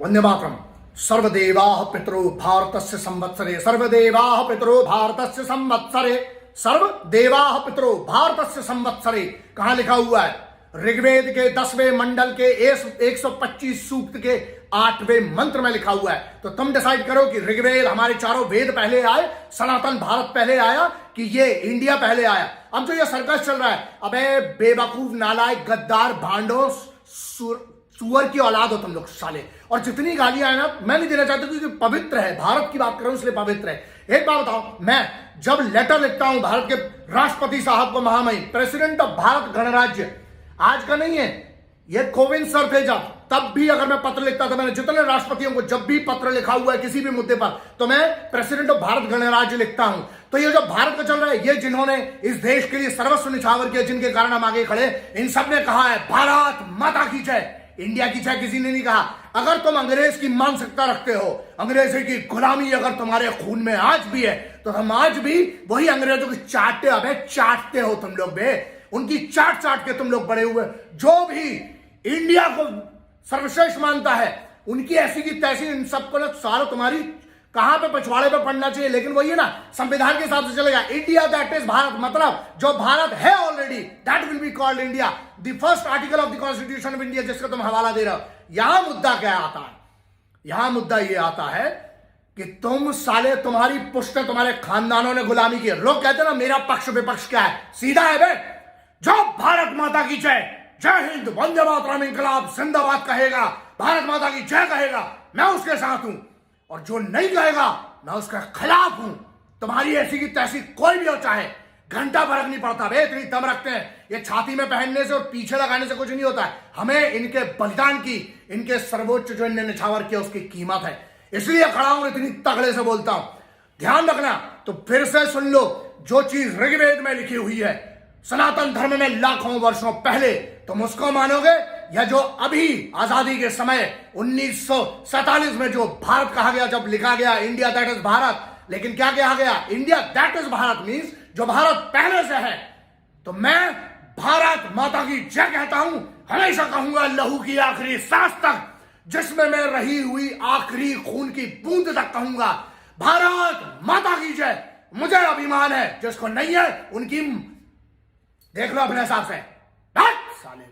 वंदे मातरम। सर्वदेवाः पितरो भारतस्य संवत्सरे, सर्वदेवाः पितरो भारतस्य संवत्सरे, सर्वदेवाः पितरो भारतस्य संवत्सरे। कहां लिखा हुआ है? ऋग्वेद के 10वें मंडल के 125 सूक्त के 8वें मंत्र में लिखा हुआ है। तो तुम डिसाइड करो कि ऋग्वेद, हमारे चारों वेद पहले आए, सनातन भारत पहले आया कि ये इंडिया पहले आया। अब जो ये सर्कस चल रहा है, अबे बेवकूफ, नालायक, गद्दार, भांडो, सुअर की औलाद हो तुम लोग साले। और जितनी गालियां है ना, मैं नहीं देना चाहता क्योंकि पवित्र है, भारत की बात कर रहा हूं इसलिए पवित्र है। एक बात बताओ, मैं जब लेटर लिखता हूं भारत के राष्ट्रपति साहब को, महामहिम प्रेसिडेंट ऑफ भारत गणराज्य, आज का नहीं है, ये कोविंद सर थे जब, तब भी अगर मैं पत्र लिखता था, मैंने जितने राष्ट्रपतियों को जब भी पत्र लिखा हुआ है किसी भी मुद्दे पर, तो मैं प्रेसिडेंट ऑफ भारत गणराज्य लिखता हूं। तो ये जो भारत का चल रहा है, ये जिन्होंने इस देश के लिए सर्वस्व निछावर किया, जिनके कारण हम आगे खड़े, इन सब ने कहा है भारत माता की जय, इंडिया की जय किसी ने नहीं कहा। अगर तुम अंग्रेज की मानसिकता रखते हो, अंग्रेजी की गुलामी अगर तुम्हारे खून में आज भी है, तो हम आज भी वही अंग्रेजों की चाटते हो तुम लोग बे, उनकी चाट के तुम लोग बड़े हुए। जो भी इंडिया को सर्वश्रेष्ठ मानता है, उनकी ऐसी की तैसी, इन सबको ना सालों तुम्हारी कहां पे पिछवाड़े पे पड़ना चाहिए। लेकिन वही है ना, संविधान के हिसाब से चलेगा। इंडिया दैट इज भारत, मतलब जो भारत है already, that will be called India. The first article of the constitution of India, जिसका तुम हवाला दे रहे हो। यहां मुद्दा क्या आता है? यहां मुद्दा यह आता है कि तुम साले, तुम्हारी पुश्त, तुम्हारे खानदानों ने गुलामी की। लोग कहते हैं ना मेरा पक्ष विपक्ष क्या है, सीधा है बे, जो भारत माता की जय, जय हिंद, वंदे मातरम, इंकलाब जिंदाबाद कहेगा, भारत माता की जय कहेगा, मैं उसके साथ हूं। और जो नहीं कहेगा, मैं उसके खिलाफ हूं। तुम्हारी ऐसी की तैसी कोई भी हो, चाहे घंटा फर्क नहीं पड़ता बे, इतनी दम रखते हैं। ये छाती में पहनने से और पीछे लगाने से कुछ नहीं होता है। हमें इनके बलिदान की, इनके सर्वोच्च जो इन्हें निछावर किया, उसकी कीमत है। इसलिए खड़ा हूं, इतनी तगड़े से बोलता हूं। ध्यान रखना। तो फिर से सुन लो, जो चीज ऋग्वेद में लिखी हुई है, सनातन धर्म में लाखों वर्षों पहले, तुम उसको मानोगे, या जो अभी आजादी के समय 1947 में जो भारत कहा गया, जब लिखा गया इंडिया दैट इज भारत, लेकिन क्या कहा गया? India that is Bharat means जो भारत पहले से है। तो मैं भारत माता की जय कहता हूं, हमेशा कहूंगा, लहू की आखिरी सांस तक, जिसमें मैं रही हुई आखिरी खून की बूंद तक कहूंगा, भारत माता की जय। मुझे अभिमान है, जिसको नहीं है उनकी देख लो अपने हिसाब से। साले।